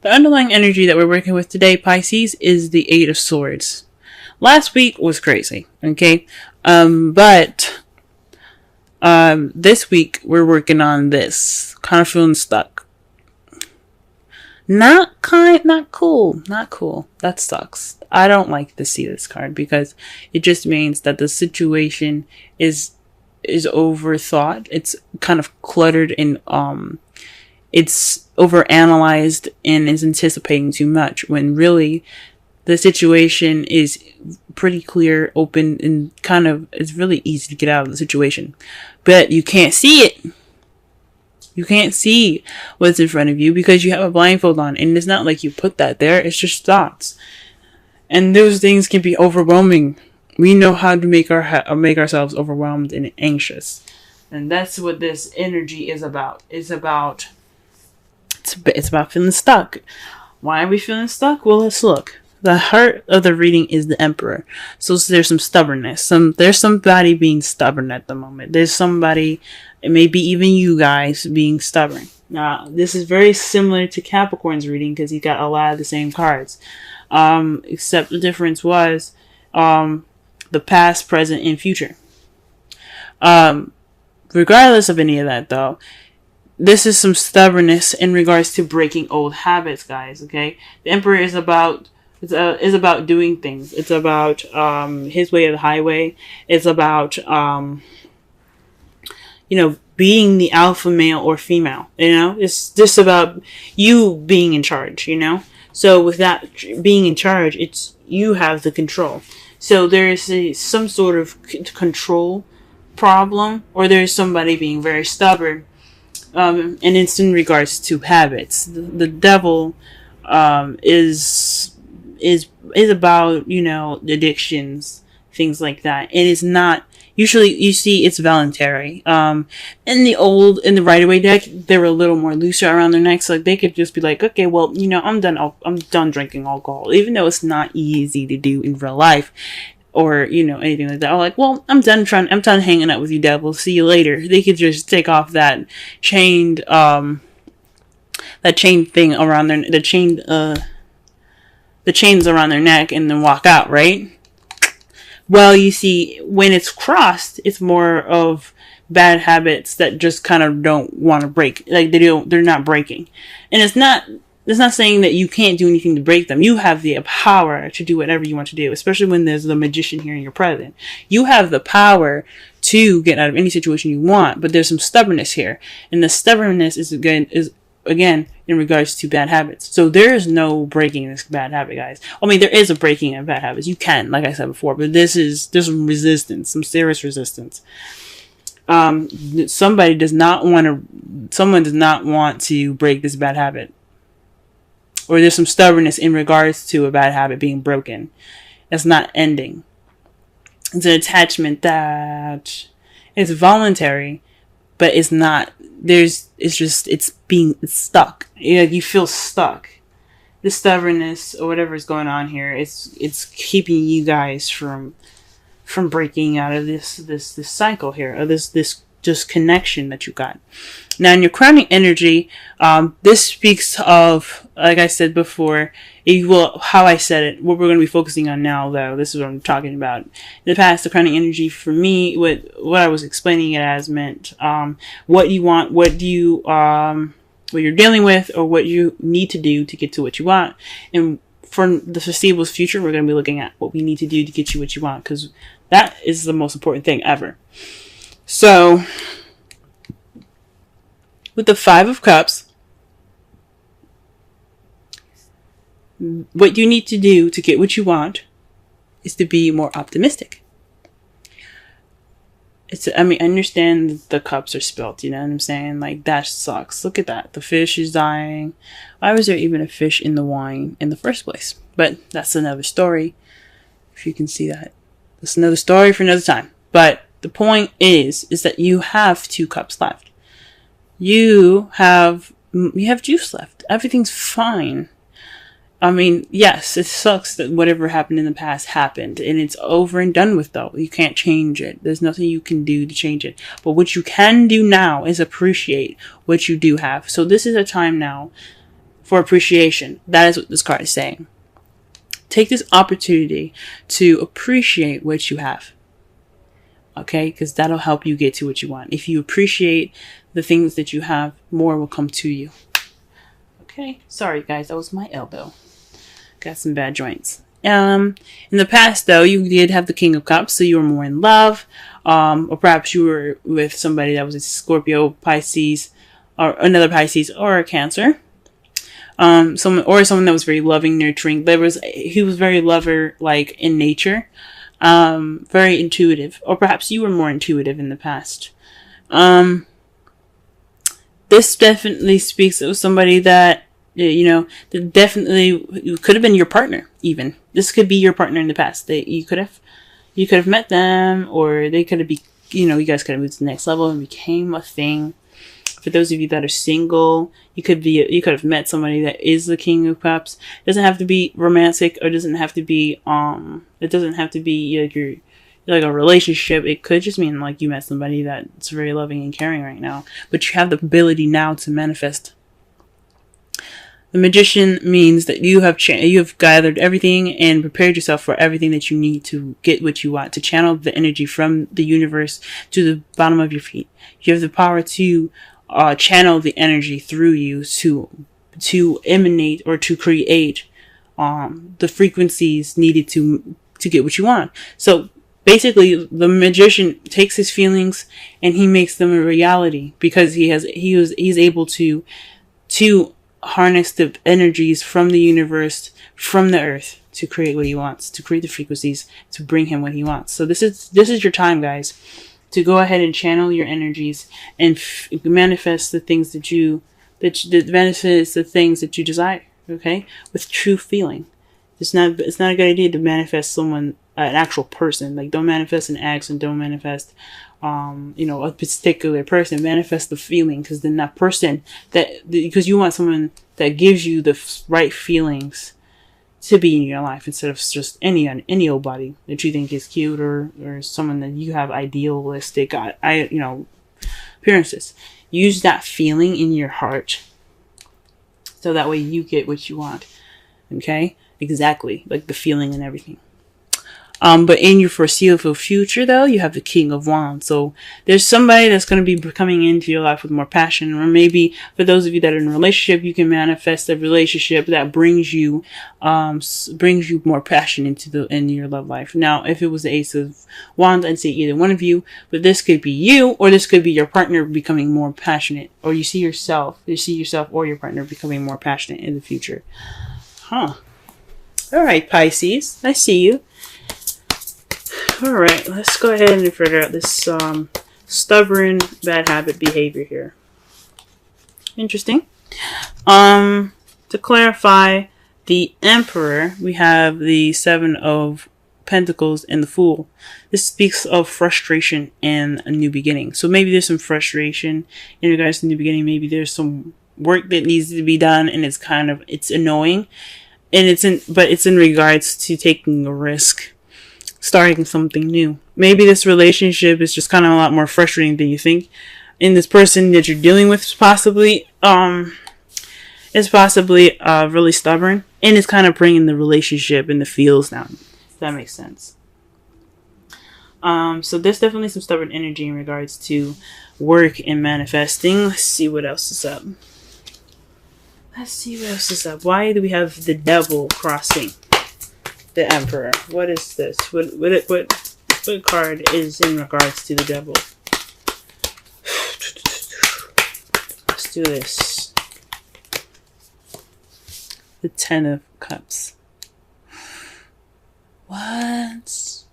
The underlying energy that we're working with today, Pisces, is the Eight of Swords. Last week was crazy, okay? But this week we're working on this. Kind of feeling stuck. Not cool. That sucks. I don't like to see this card because it just means that the situation is overthought. It's kind of cluttered and it's overanalyzed and is anticipating too much when really the situation is pretty clear, open, and kind of it's really easy to get out of the situation. But you can't see it. You can't see what's in front of you because you have a blindfold on, and it's not like you put that there. It's just thoughts, and those things can be overwhelming. We know how to make ourselves overwhelmed and anxious, and that's what this energy is about. It's about feeling stuck. Why are we feeling stuck? Well, let's look. The heart of the reading is the Emperor. So there's some stubbornness. There's somebody being stubborn at the moment. There's somebody, maybe even you guys, being stubborn. Now, this is very similar to Capricorn's reading because he got a lot of the same cards. Except the difference was the past, present, and future. Regardless of any of that, though, this is some stubbornness in regards to breaking old habits, guys, okay? The Emperor is about doing things. It's about his way or the highway. It's about being the alpha male or female. It's just about you being in charge. So with that being in charge, it's you have the control. So there's some sort of control problem, or there's somebody being very stubborn. And it's in regards to habits. The devil is about, addictions, things like that. It is not, usually you see it's voluntary. In the Rider-Waite deck, they were a little more looser around their necks. Like they could just be like, okay, well, I'm done drinking alcohol, even though it's not easy to do in real life or, anything like that. I'm like, well, I'm done hanging out with you, devil. See you later. They could just take off that chained thing around the chains around their neck and then walk out, right? Well, you see, when it's crossed, it's more of bad habits that just kind of don't want to break. Like they're not breaking. And it's not saying that you can't do anything to break them. You have the power to do whatever you want to do, especially when there's the magician here in your present. You have the power to get out of any situation you want, but there's some stubbornness here. And the stubbornness is again in regards to bad habits. So there is no breaking this bad habit, guys. I mean, there is a breaking of bad habits. You can, like I said before, but there's some resistance, some serious resistance. Someone does not want to break this bad habit. Or there's some stubbornness in regards to a bad habit being broken. It's not ending. It's an attachment that is voluntary, but it's not. It's stuck. You feel stuck. The stubbornness or whatever is going on here, it's keeping you guys from breaking out of this cycle here, or this just connection that you got. Now, in your crowning energy, this speaks of, like I said before, how I said it, what we're going to be focusing on now, though, this is what I'm talking about. In the past, the crowning energy for me, what I was explaining it as meant, what you want, what you're dealing with, or what you need to do to get to what you want. And for the foreseeable future, we're going to be looking at what we need to do to get you what you want, because that is the most important thing ever. So, with the Five of Cups, what you need to do to get what you want is to be more optimistic. I understand the cups are spilt, you know what I'm saying? Like, that sucks. Look at that. The fish is dying. Why was there even a fish in the wine in the first place? But that's another story, if you can see that. That's another story for another time. But the point is that you have 2 cups left. You have juice left. Everything's fine. I mean, yes, it sucks that whatever happened in the past happened, and it's over and done with, though. You can't change it. There's nothing you can do to change it. But what you can do now is appreciate what you do have. So this is a time now for appreciation. That is what this card is saying. Take this opportunity to appreciate what you have. Okay? Because that'll help you get to what you want. If you appreciate the things that you have, more will come to you. Okay? Sorry, guys. That was my elbow. Got some bad joints. In the past, though, you did have the King of Cups, so you were more in love. Or perhaps you were with somebody that was a Scorpio, Pisces, or another Pisces, or a Cancer. Someone that was very loving, nurturing. He was very lover-like in nature. Very intuitive. Or perhaps you were more intuitive in the past. This definitely speaks of somebody that, that definitely could have been your partner, even. This could be your partner in the past. You could have met them, or they could have you guys could have moved to the next level and became a thing. For those of you that are single, you could have met somebody that is the King of Cups. It doesn't have to be romantic, or doesn't have to be it doesn't have to be like a relationship. It could just mean like you met somebody that's very loving and caring right now, but you have the ability now to manifest. The Magician means that you have gathered everything and prepared yourself for everything that you need to get what you want, to channel the energy from the universe to the bottom of your feet. You have the power to channel the energy through you to emanate or to create the frequencies needed to get what you want. So basically, the Magician takes his feelings and he makes them a reality, because he's able to harness the energies from the universe, from the earth, to create what he wants, to create the frequencies, to bring him what he wants. So this is your time, guys, to go ahead and channel your energies and manifest the things that manifest the things that you desire. Okay, with true feeling. It's not a good idea to manifest someone, an actual person. Like, don't manifest an ex, and don't manifest a particular person. Manifest the feeling, because then that person because you want someone that gives you the right feelings to be in your life, instead of just any old body that you think is cute, or someone that you have idealistic appearances. Use that feeling in your heart, so that way you get what you want. Okay, exactly, like the feeling and everything. But in your foreseeable future, though, you have the King of Wands. So there's somebody that's going to be coming into your life with more passion. Or maybe for those of you that are in a relationship, you can manifest a relationship that brings you more passion into your love life. Now, if it was the Ace of Wands, I'd say either one of you. But this could be you, or this could be your partner becoming more passionate. Or you see yourself or your partner becoming more passionate in the future. Huh. All right, Pisces. I see you. Alright, let's go ahead and figure out this stubborn bad habit behavior here. Interesting. To clarify, the Emperor, we have the Seven of Pentacles and the Fool. This speaks of frustration and a new beginning. So maybe there's some frustration in regards to new beginning. Maybe there's some work that needs to be done, and it's annoying. And it's in regards to taking a risk, starting something new. Maybe this relationship is just kind of a lot more frustrating than you think. And this person that you're dealing with is possibly really stubborn, and it's kind of bringing the relationship and the feels down. If that makes sense. So there's definitely some stubborn energy in regards to work and manifesting. Let's see what else is up. Why do we have the Devil crossing the Emperor? What is this? What card is in regards to the Devil? Let's do this. The Ten of Cups. What?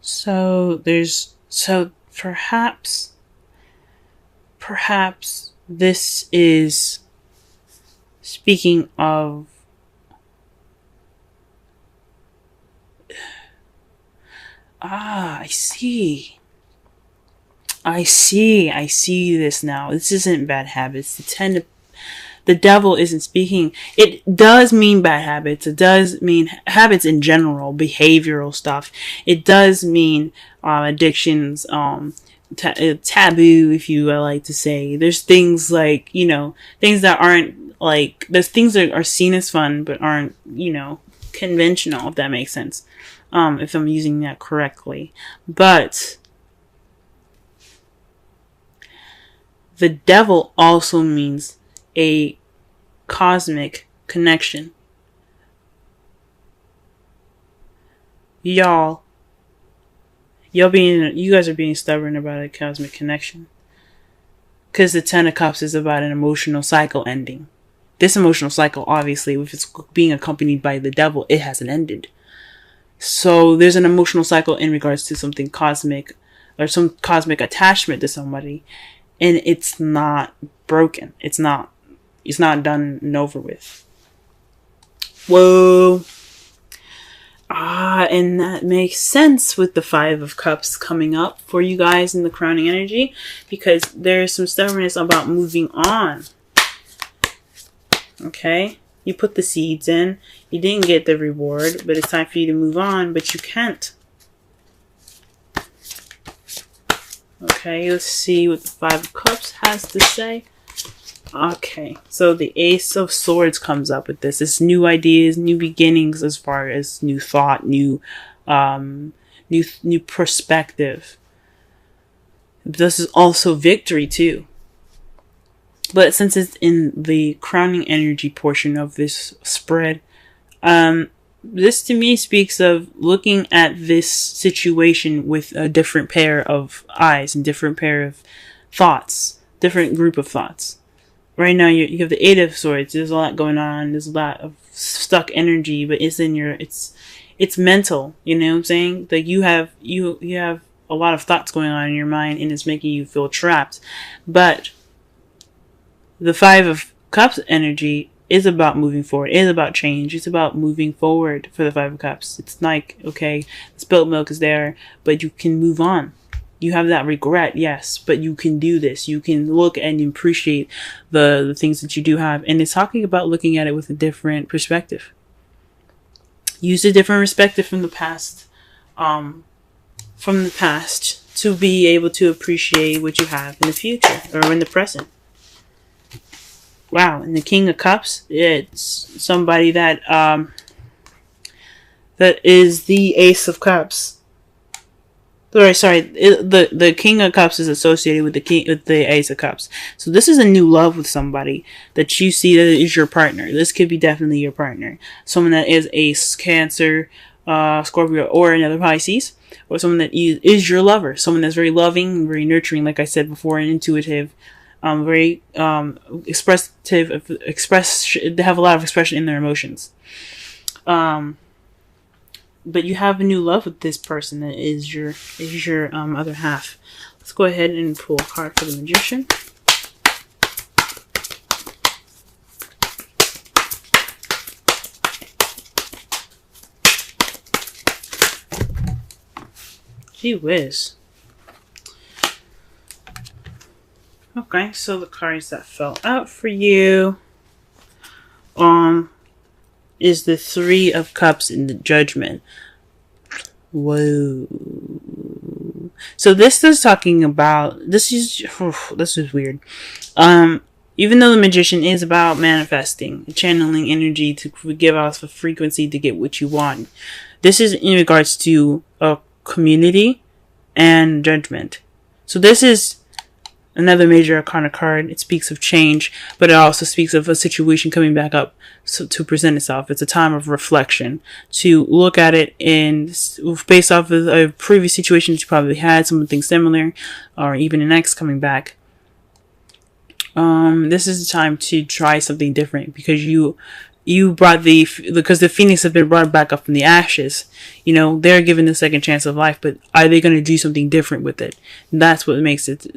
So perhaps this is speaking of I see this now. This isn't bad habits. The Devil isn't speaking. It does mean bad habits. It does mean habits in general, behavioral stuff. It does mean addictions, taboo, if you like to say. There's things like, you know, things that aren't like, there's things that are seen as fun but aren't, you know, conventional, if that makes sense. If I'm using that correctly. But the devil also means a cosmic connection. You guys are being stubborn about a cosmic connection. Because the Ten of Cups is about an emotional cycle ending. This emotional cycle, obviously, if it's being accompanied by the devil, it hasn't ended. So there's an emotional cycle in regards to something cosmic, or some cosmic attachment to somebody, and it's not broken. It's not done and over with. Whoa. And that makes sense with the Five of Cups coming up for you guys in the crowning energy, because there's some stubbornness about moving on. Okay? You put the seeds in. You didn't get the reward, but it's time for you to move on, but you can't. Okay, let's see what the Five of Cups has to say. Okay, so the Ace of Swords comes up with this. It's new ideas, new beginnings, as far as new thought, new perspective. This is also victory too. But since it's in the crowning energy portion of this spread, this to me speaks of looking at this situation with a different pair of eyes and different pair of thoughts, different group of thoughts. Right now you have the Eight of Swords. There's a lot going on. There's a lot of stuck energy, but it's in your, it's mental. You know what I'm saying? Like you have a lot of thoughts going on in your mind, and it's making you feel trapped. But the Five of Cups energy is about moving forward. It is about change. It's about moving forward for the Five of Cups. It's like, okay, the spilt milk is there, but you can move on. You have that regret, yes, but you can do this. You can look and appreciate the things that you do have. And it's talking about looking at it with a different perspective. Use a different perspective from the past. To be able to appreciate what you have in the future or in the present. Wow, and the King of Cups, it's somebody that that is the Ace of Cups. The King of Cups is associated with the Ace of Cups. So this is a new love with somebody that you see that is your partner. This could be definitely your partner. Someone that is a Cancer, Scorpio, or another Pisces, or someone that is your lover. Someone that's very loving, very nurturing, like I said before, and intuitive. Very expressive. They have a lot of expression in their emotions. But you have a new love with this person that is your other half. Let's go ahead and pull a card for the Magician. Gee whiz. Okay, so the cards that fell out for you is the Three of Cups in the Judgment. Whoa. So this is talking about, this is weird. Even though the Magician is about manifesting, channeling energy to give off a frequency to get what you want, this is in regards to a community and judgment. So this is another major arcana card. It speaks of change, but it also speaks of a situation coming back up to present itself. It's a time of reflection, to look at it and based off of a previous situation that you probably had, something similar, or even an ex coming back. This is the time to try something different, because you brought because the Phoenix have been brought back up from the ashes. You know, they're given a second chance of life, but are they going to do something different with it? That's what makes it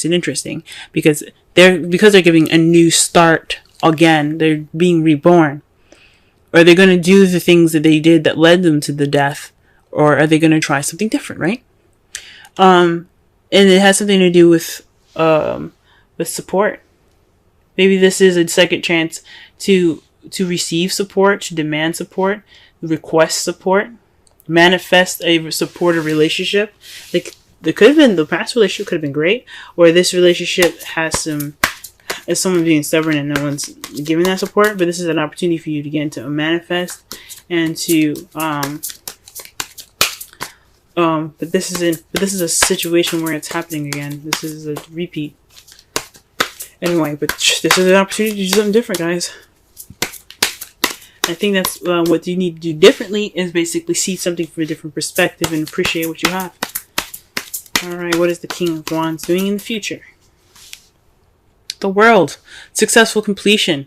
interesting, because they're giving a new start again. They're being reborn. Are they going to do the things that they did that led them to the death, or are they going to try something different, right? And it has something to do with support. Maybe this is a second chance to receive support, to demand support, request support, manifest a supportive relationship. Like, there could have been, the past relationship could have been great, or this relationship has is someone being stubborn and no one's giving that support. But this is an opportunity for you to get into a manifest and to but this is a situation where it's happening again. This is a repeat. Anyway, but this is an opportunity to do something different, guys. I think that's what you need to do differently, is basically see something from a different perspective and appreciate what you have. Alright, what is the King of Wands doing in the future? The World. Successful completion.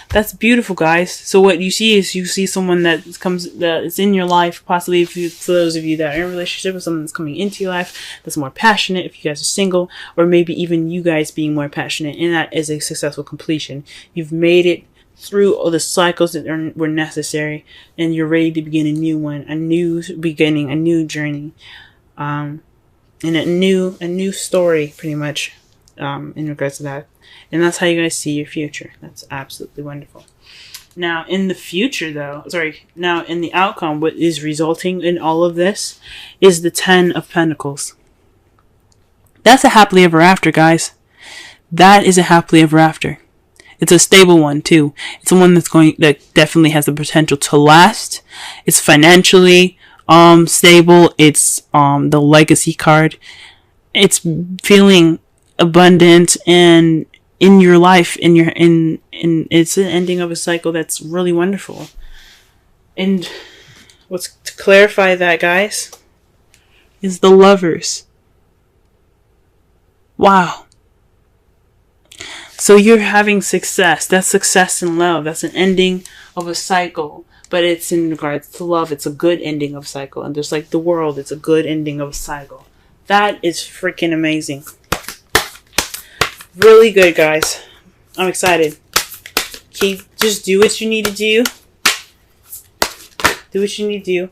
That's beautiful, guys. So what you see is, you see someone that is in your life, possibly for those of you that are in a relationship with someone that's coming into your life that's more passionate, if you guys are single, or maybe even you guys being more passionate, and that is a successful completion. You've made it through all the cycles that were necessary, and you're ready to begin a new one, a new beginning, a new journey, and a new story, pretty much, in regards to that. And that's how you guys see your future. That's absolutely wonderful. Now, in the future, now in the outcome, what is resulting in all of this is the 10 of Pentacles. That's a happily ever after, guys. That is a happily ever after. It's a stable one too. It's one that definitely has the potential to last. It's financially stable. It's the legacy card. It's feeling abundant and in your life, it's an ending of a cycle that's really wonderful. And what's to clarify that, guys, is the Lovers. Wow. So you're having success. That's success in love. That's an ending of a cycle. But it's in regards to love. It's a good ending of a cycle. And just like the World, it's a good ending of a cycle. That is freaking amazing. Really good, guys. I'm excited. Just do what you need to do. Do what you need to do.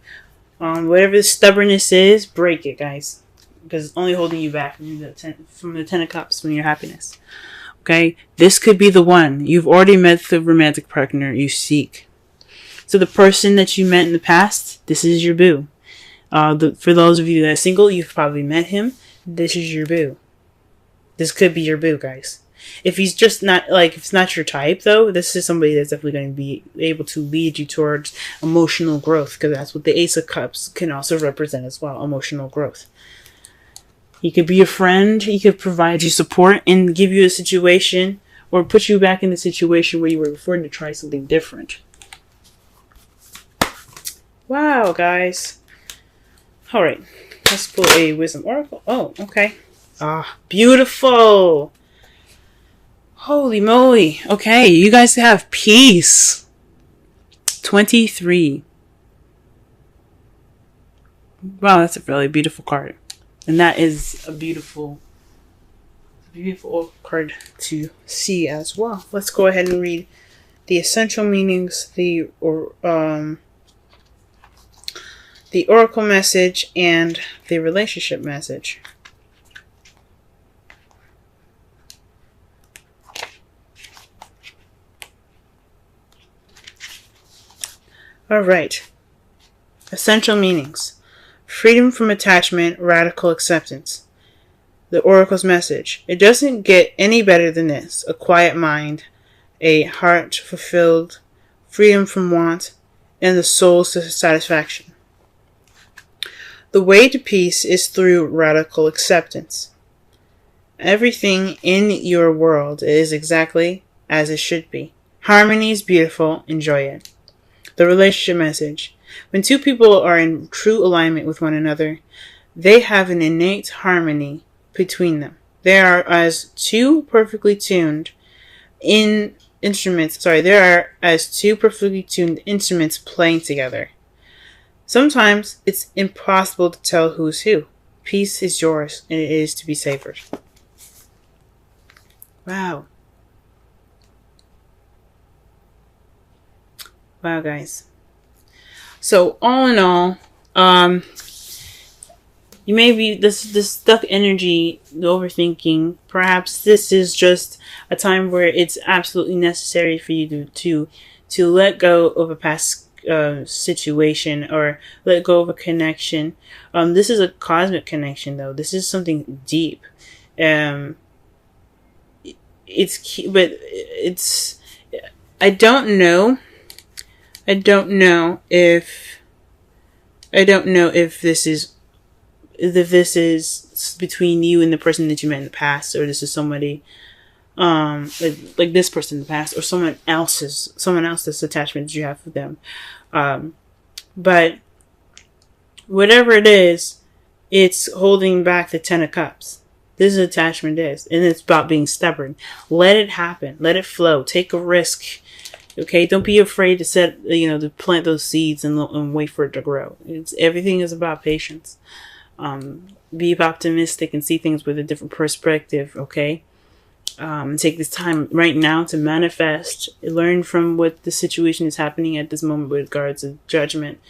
Whatever the stubbornness is, break it, guys. Because it's only holding you back from the 10 of Cups, from your happiness. Okay? This could be the one. You've already met the romantic partner you seek. So the person that you met in the past, this is your boo. For those of you that are single, you've probably met him. This is your boo. This could be your boo, guys. If he's just not, if it's not your type, though, this is somebody that's definitely going to be able to lead you towards emotional growth, because that's what the Ace of Cups can also represent as well, emotional growth. He could be a friend. He could provide you support and give you a situation, or put you back in the situation where you were before, to try something different. Wow, guys. All right. Let's pull a Wisdom Oracle. Oh, okay. Ah, beautiful. Holy moly. Okay, you guys have peace. 23. Wow, that's a really beautiful card. And that is a beautiful card to see as well. Let's go ahead and read the essential meanings, the oracle message, and the relationship message. Alright. Essential meanings. Freedom from attachment, radical acceptance. The Oracle's message. It doesn't get any better than this. A quiet mind, a heart fulfilled, freedom from want, and the soul's satisfaction. The way to peace is through radical acceptance. Everything in your world is exactly as it should be. Harmony is beautiful. Enjoy it. The relationship message. When two people are in true alignment with one another, they have an innate harmony between them. They are as two perfectly tuned instruments playing together. Sometimes it's impossible to tell who's who. Peace is yours, and it is to be savored. Wow. Wow, guys. So, all in all, you may be this stuck energy, the overthinking. Perhaps this is just a time where it's absolutely necessary for you to let go of a past situation, or let go of a connection. This is a cosmic connection, though. This is something deep. It's I don't know if this is between you and the person that you met in the past, or this is somebody like this person in the past, or someone else's attachment that you have with them. But whatever it is, it's holding back the 10 of Cups. This is attachment is, and it's about being stubborn. Let it happen. Let it flow. Take a risk. Okay, don't be afraid to to plant those seeds and wait for it to grow. Everything is about patience. Be optimistic and see things with a different perspective. Okay, take this time right now to manifest. Learn from what the situation is happening at this moment with regards to judgment.